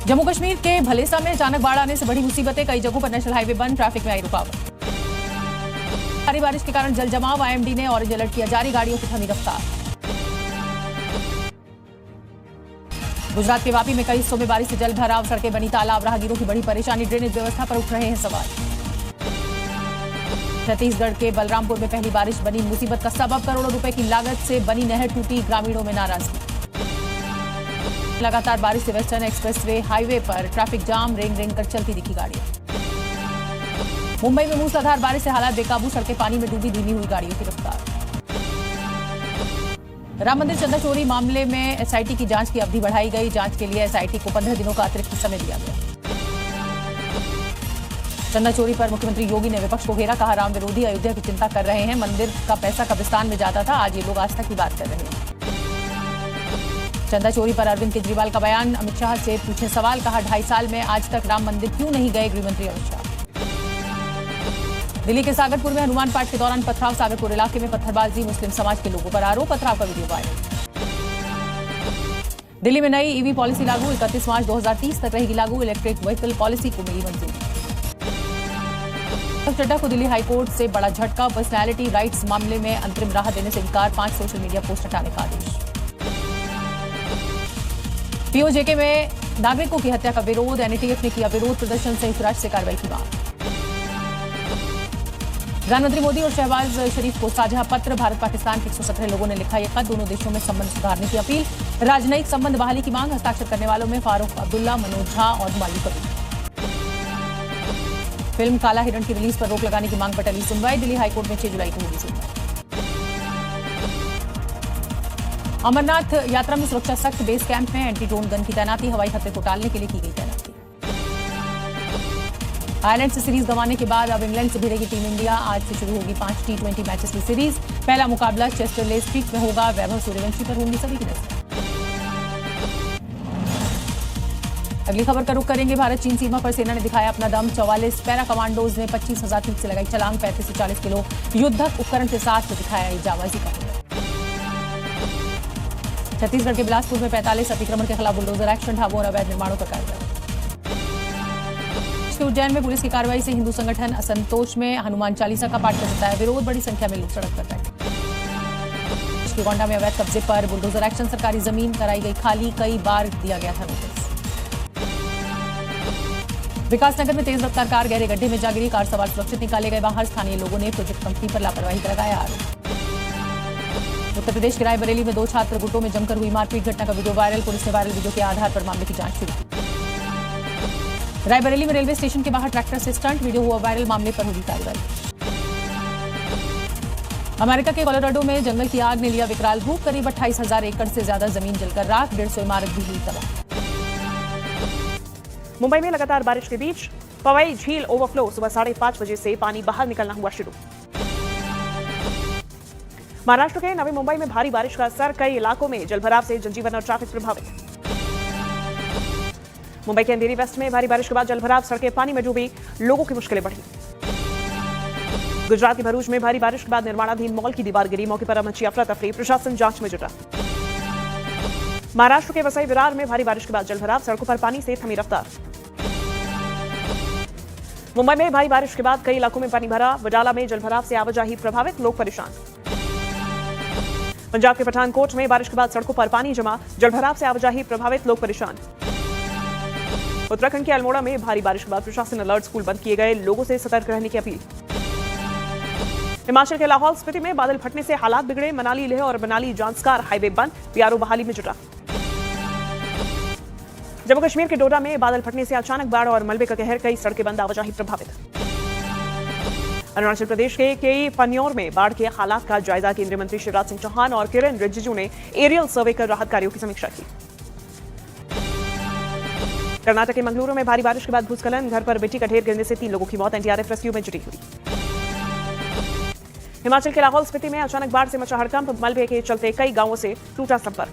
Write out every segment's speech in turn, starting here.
जम्मू कश्मीर के भलेसा में अचानक बाढ़ आने से बड़ी मुसीबतें, कई जगहों पर नेशनल हाईवे बंद, ट्रैफिक में आई रुकावट। भारी बारिश के कारण जल जमाव, आईएमडी ने ऑरेंज अलर्ट किया जारी, गाड़ियों की थमी रफ्तार। गुजरात के वापी में कई हिस्सों में बारिश से जल भराव, सड़कें बनी तालाब, राहगीरों की बड़ी परेशानी, ड्रेनेज व्यवस्था पर उठ रहे हैं सवाल। छत्तीसगढ़ के बलरामपुर में पहली बारिश बनी मुसीबत का सबब, करोड़ों रुपए की लागत से बनी नहर टूटी, ग्रामीणों में नाराजगी। लगातार बारिश से वेस्टर्न एक्सप्रेसवे हाईवे पर ट्रैफिक जाम, रेंग रेंग कर चलती दिखी गाड़ियां। मुंबई में मूसलाधार बारिश से हालात बेकाबू, सड़कें पानी में डूबी, धीमी हुई गाड़ियों की रफ्तार। राम मंदिर चंदा चोरी मामले में एसआईटी की जांच की अवधि बढ़ाई गई, जांच के लिए एसआईटी को 15 दिनों का अतिरिक्त समय दिया गया। चंदा चोरी पर मुख्यमंत्री योगी ने विपक्ष को घेरा, कहा राम विरोधी अयोध्या की चिंता कर रहे हैं, मंदिर का पैसा कब्रिस्तान में जाता था, आज ये लोग आस्था की बात कर रहे हैं। चंदा चोरी पर अरविंद केजरीवाल का बयान, अमित शाह से पूछे सवाल, कहा 2.5 साल में आज तक राम मंदिर क्यों नहीं गए गृहमंत्री अमित शाह। दिल्ली के सागरपुर में हनुमान पाठ के दौरान पथराव, सागरपुर इलाके में पत्थरबाजी, मुस्लिम समाज के लोगों पर आरोप, पथराव का वीडियो वायरल। दिल्ली में नई ईवी पॉलिसी लागू, 31 मार्च 2030 तक रहेगी लागू, इलेक्ट्रिक व्हीकल पॉलिसी को मिली मंजूरी। चड्ढा को दिल्ली हाईकोर्ट से बड़ा झटका, पर्सनैलिटी राइट्स मामले में अंतरिम राहत देने से इनकार, 5 सोशल मीडिया पोस्ट हटाने का आदेश। पीओजेके में नागरिकों की हत्या का विरोध, एनएटीएफ ने किया विरोध प्रदर्शन, संयुक्त राष्ट्र से कार्रवाई की मांग। प्रधानमंत्री मोदी और शहबाज शरीफ को साझा पत्र, भारत पाकिस्तान के 117 लोगों ने लिखा यह खत, दोनों देशों में संबंध सुधारने की अपील, राजनयिक संबंध बहाली की मांग, हस्ताक्षर करने वालों में फारूक अब्दुल्ला, मनोज झा और हुमायूं कबीर। फिल्म काला हिरण की रिलीज पर रोक लगाने की मांग पर टली सुनवाई, दिल्ली हाईकोर्ट में 6 जुलाई को होगी सुनवाई। अमरनाथ यात्रा में सुरक्षा सख्त, बेस कैंप में एंटी ड्रोन गन की तैनाती, हवाई खतरे को टालने के लिए की गई तैनाती। आयरलैंड से सीरीज गंवाने के बाद अब इंग्लैंड से भिड़ेगी टीम इंडिया, आज से शुरू होगी 5 T20 मैचेस की सीरीज, पहला मुकाबला चेस्टरले स्ट्रीट में होगा, वैभव सूर्यवंशी पर होंगी सभी की नजर। अगली खबर का रुख करेंगे, भारत चीन सीमा पर सेना ने दिखाया अपना दम, 44 पैरा कमांडोज ने 25,000 फीट से लगाई छलांग, 35 से 40 किलो युद्धक उपकरण के साथ दिखाया जाबाजी का। छत्तीसगढ़ के बिलासपुर में 45 अतिक्रमण के खिलाफ बुलडोजर एक्शन, ढाबों और अवैध निर्माणों पर कार्रवाई। उज्जैन में पुलिस की कार्रवाई से हिंदू संगठन असंतोष में, हनुमान चालीसा का पाठ कर जताया विरोध, बड़ी संख्या में लोग सड़क पर बैठे। गोंडा में अवैध कब्जे पर बुलडोजर एक्शन, सरकारी जमीन कराई गई खाली, कई बार दिया गया था नोटिस। विकासनगर में तेज रफ्तार कार गहरे गड्ढे में जा गिरी, कार सवार सुरक्षित निकाले गए बाहर, स्थानीय लोगों ने प्रोजेक्ट कंपनी पर लापरवाही का लगाया आरोप। उत्तर प्रदेश के रायबरेली में 2 छात्र गुटों में जमकर हुई मारपीट, घटना का वीडियो वायरल, पुलिस ने वायरल वीडियो के आधार पर मामले की जांच शुरू की। रायबरेली में रेलवे स्टेशन के बाहर ट्रैक्टर से स्टंट, वीडियो हुआ वायरल, मामले पर होगी कार्रवाई। अमेरिका के कोलोराडो में जंगल की आग ने लिया विकराल रूप, करीब 28,000 एकड़ से ज्यादा जमीन जलकर राख, 150 इमारत भी हुई तबाह। मुंबई में लगातार बारिश के बीच पवई झील ओवरफ्लो, सुबह 5:30 बजे से पानी बाहर निकलना हुआ शुरू। महाराष्ट्र के नवी मुंबई में भारी बारिश का असर, कई इलाकों में जलभराव से जनजीवन और ट्रैफिक प्रभावित। मुंबई के अंधेरी वेस्ट में भारी बारिश के बाद जलभराव, सड़कें पानी में डूबी, लोगों की मुश्किलें बढ़ी। गुजरात के भरूच में भारी बारिश के बाद निर्माणाधीन मॉल की दीवार गिरी, मौके पर मची अफरा तफरी, प्रशासन जांच में जुटा। महाराष्ट्र के वसई विरार में भारी बारिश के बाद जलभराव, सड़कों पर पानी से थमी रफ्तार। मुंबई में भारी बारिश के बाद कई इलाकों में पानी भरा, वडाला में जलभराव से आवाजाही प्रभावित, लोग परेशान। पंजाब के पठानकोट में बारिश के बाद सड़कों पर पानी जमा, जलभराव से आवाजाही प्रभावित, लोग परेशान। उत्तराखंड के अल्मोड़ा में भारी बारिश के बाद प्रशासन अलर्ट, स्कूल बंद किए गए, लोगों से सतर्क रहने की अपील। हिमाचल के लाहौल स्पीति में बादल फटने से हालात बिगड़े, मनाली लेह और मनाली जांस्कार हाईवे बंद, पीआरओ बहाली में जुटा। जम्मू कश्मीर के डोडा में बादल फटने से अचानक बाढ़ और मलबे का कहर, कई सड़कें बंद, आवाजाही प्रभावित। अरुणाचल प्रदेश के कई पन्योर में बाढ़ के हालात का जायजा, केंद्रीय मंत्री शिवराज सिंह चौहान और किरेन रिजिजू ने एरियल सर्वे कर राहत कार्यों की समीक्षा की। कर्नाटक के मंगलुरु में भारी बारिश के बाद भूस्खलन, घर पर मिट्टी का ढेर गिरने से 3 लोगों की मौत, एनडीआरएफ रेस्क्यू में जुटी हुई। हिमाचल के लाहौल स्पीति में अचानक बाढ़ से मचा हड़कंप, मलबे के चलते कई गांवों से टूटा संपर्क।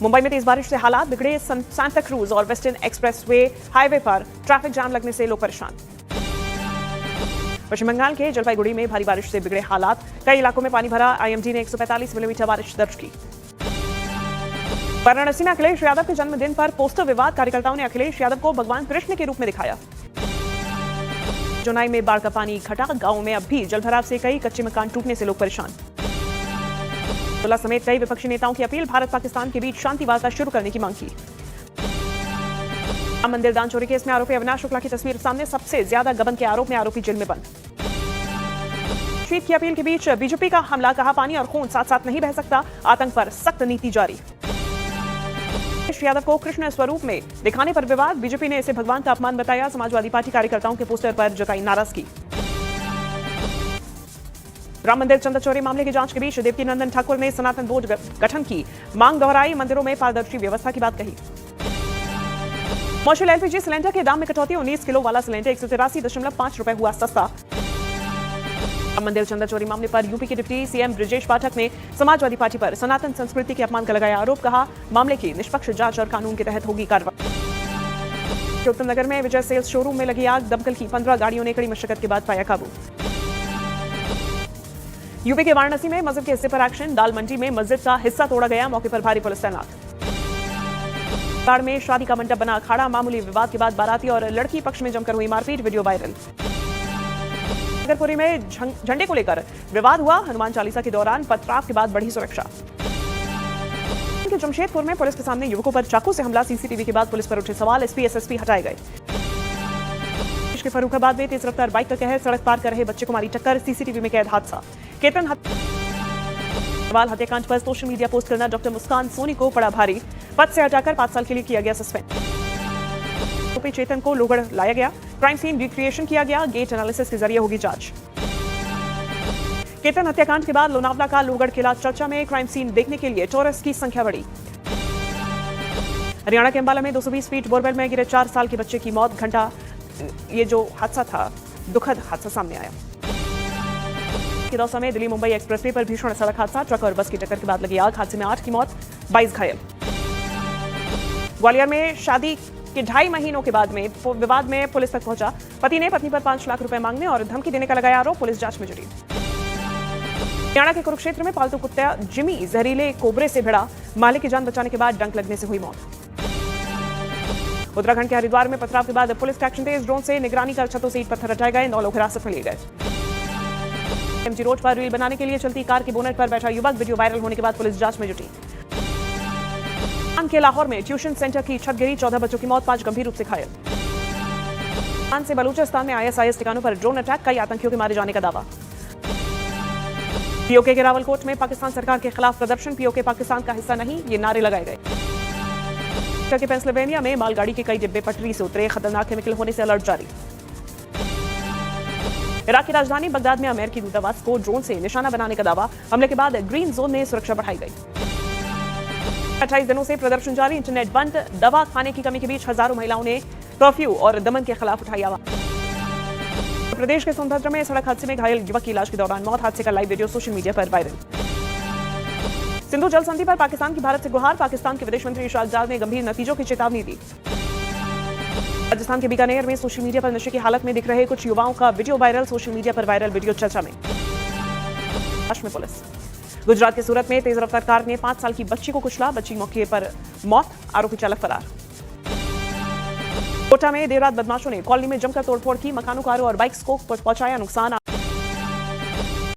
मुंबई में तेज बारिश से हालात बिगड़े, सांता क्रूज और वेस्टर्न एक्सप्रेसवे हाईवे पर ट्रैफिक जाम लगने से लोग परेशान। पश्चिम बंगाल के जलपाईगुड़ी में भारी बारिश से बिगड़े हालात, कई इलाकों में पानी भरा, आईएमडी ने 145 मिलीमीटर बारिश दर्ज की। वाराणसी में अखिलेश यादव के जन्मदिन पर पोस्टर विवाद, कार्यकर्ताओं ने अखिलेश यादव को भगवान कृष्ण के रूप में दिखाया। जोनाई में बाढ़ का पानी इकट्ठा, गांव में अब भी जलभराव से कई कच्चे मकान टूटने से लोग परेशान। अब्दुल्ला समेत कई विपक्षी नेताओं की अपील, भारत पाकिस्तान के बीच शांति वार्ता शुरू करने की मांग की। राम मंदिर दान चोरी केस में आरोपी अविनाश शुक्ला की तस्वीर सामने, सबसे ज्यादा गबन के आरोप में आरोपी जेल में बंद। शीत की अपील के बीच बीजेपी का हमला, कहा पानी और खून साथ साथ नहीं बह सकता, आतंक पर सख्त नीति जारी। अखिलेश यादव को कृष्ण स्वरूप में दिखाने पर विवाद, बीजेपी ने इसे भगवान का अपमान बताया, समाजवादी पार्टी कार्यकर्ताओं के पोस्टर पर जताई नाराजगी। राम मंदिर चंदा चोरी मामले की जांच के बीच देवकीनंदन ठाकुर ने सनातन बोर्ड गठन की मांग दोहराई, मंदिरों में पारदर्शी व्यवस्था की बात कही। मौशल एलपीजी सिलेंडर के दाम में कटौती, 19 किलो वाला सिलेंडर 183.5 रुपए हुआ सस्ता। राम मंदिर चंदा चोरी मामले पर यूपी के डिप्टी सीएम ब्रजेश पाठक ने समाजवादी पार्टी पर सनातन संस्कृति के अपमान का लगाया आरोप, कहा मामले की निष्पक्ष जांच और कानून के तहत होगी कार्रवाई। उत्तम नगर में विजय सेल्स शोरूम में लगी आग, दमकल की 15 गाड़ियों ने कड़ी मशक्कत के बाद पाया काबू। यूपी के वाराणसी में मस्जिद के हिस्से पर एक्शन, दाल मंडी में मस्जिद का हिस्सा तोड़ा गया, मौके पर भारी पुलिस तैनात। बाढ़ में शादी का मंडप बना अखाड़ा, मामूली विवाद के बाद बाराती और लड़की पक्ष में जमकर हुई मारपीट, वीडियो वायरल। नगरपुरी में झंडे को लेकर विवाद हुआ, हनुमान चालीसा के दौरान पथराव के बाद बढ़ी सुरक्षा। जमशेदपुर में पुलिस के सामने युवकों पर चाकू से हमला, सीसीटीवी के बाद पुलिस पर उठे सवाल, एसपी एसएसपी हटाए गए। के फर्रुखाबाद में तेज रफ्तार बाइक का कहर, सड़क पार कर रहे बच्चे को मारी टक्कर, सीसीटीवी में कैद हादसा। केतन हत्याकांड पर सोशल मीडिया पोस्ट करना डॉक्टर मुस्कान सोनी को पड़ा भारी, पद से हटाकर 5 साल के लिए किया गया सस्पेंड। चेतन को लोहगढ़ लाया गया, क्राइम सीन रिक्रिएशन किया गया, गेट एनालिसिस के जरिए होगी जांच। केतन हत्याकांड के बाद लोनावला का लोहगढ़ किला चर्चा में, क्राइम सीन देखने के लिए टूरिस्ट की संख्या बढ़ी। हरियाणा के अंबाला में 220 फीट बोरवेल में गिरे 4 साल के बच्चे की मौत, घंटा ये जो हादसा था, दुखद हादसा सामने आया। दौसा में दिल्ली मुंबई एक्सप्रेसवे पर भीषण सड़क हादसा, ट्रक और बस की टक्कर के बाद लगी आग, हादसे में 8 की मौत, 22 घायल। ग्वालियर में शादी के 2.5 महीनों के बाद में विवाद में पुलिस तक पहुंचा, पति ने पत्नी पर 5 लाख रुपए मांगने और धमकी देने का लगाया आरोप, पुलिस जांच में जुटी। हरियाणा के कुरुक्षेत्र में पालतू कुत्ता जिमी जहरीले कोबरे से भिड़ा, मालिक की जान बचाने के बाद डंक लगने से हुई मौत। उत्तराखंड के हरिद्वार में पथराव के बाद पुलिस का एक्शन तेज, ड्रोन से निगरानी कर छतों से ईंट पत्थर हटाए गए, 9 लोग हिरासत में लिए गए। एमजी रोड पर रील बनाने के लिए चलती कार के बोनेट पर बैठा युवक, वीडियो वायरल होने के बाद पुलिस जांच में जुटी। के लाहौर में ट्यूशन सेंटर की छत गिरी, 14 बच्चों की मौत, 5 गंभीर रूप से घायल। से बलूचिस्तान में आईएसआईएस ठिकानों पर ड्रोन अटैक, कई आतंकियों के मारे जाने का दावा। पीओके के रावलकोट में पाकिस्तान सरकार के खिलाफ प्रदर्शन, पीओके पाकिस्तान का हिस्सा नहीं, ये नारे लगाए गए। के पेंसिल्वेनिया में मालगाड़ी के कई डिब्बे पटरी से उतरे, खतरनाक केमिकल होने से अलर्ट जारी। इराक की राजधानी बगदाद में अमेरिकी दूतावास को ड्रोन से निशाना बनाने का दावा, हमले के बाद ग्रीन जोन में सुरक्षा बढ़ाई गई। 28 दिनों से प्रदर्शन जारी, इंटरनेट बंद, दवा खाने की कमी के बीच हजारों महिलाओं ने कर्फ्यू और दमन के खिलाफ उठाई आवाज। प्रदेश के सोनभद्र में सड़क हादसे में घायल युवक की इलाज के दौरान मौत, हादसे का लाइव वीडियो सोशल मीडिया पर वायरल। सिंधु जल संधि पर पाकिस्तान की भारत से गुहार, पाकिस्तान के विदेश मंत्री इशराक जाद ने गंभीर नतीजों की चेतावनी दी। राजस्थान के बीकानेर में सोशल मीडिया पर नशे की हालत में दिख रहे कुछ युवाओं का वीडियो वायरल, सोशल मीडिया पर वायरल वीडियो चर्चा में। पुलिस। गुजरात के सूरत में तेज रफ्तार कार ने 5 साल की बच्ची को कुचला, बच्ची मौके पर मौत, आरोपी चालक फरार। कोटा में देर रात बदमाशों ने कॉलोनी में जमकर तोड़फोड़ की, मकानों, कारों और बाइक्स को पहुंचाया नुकसान।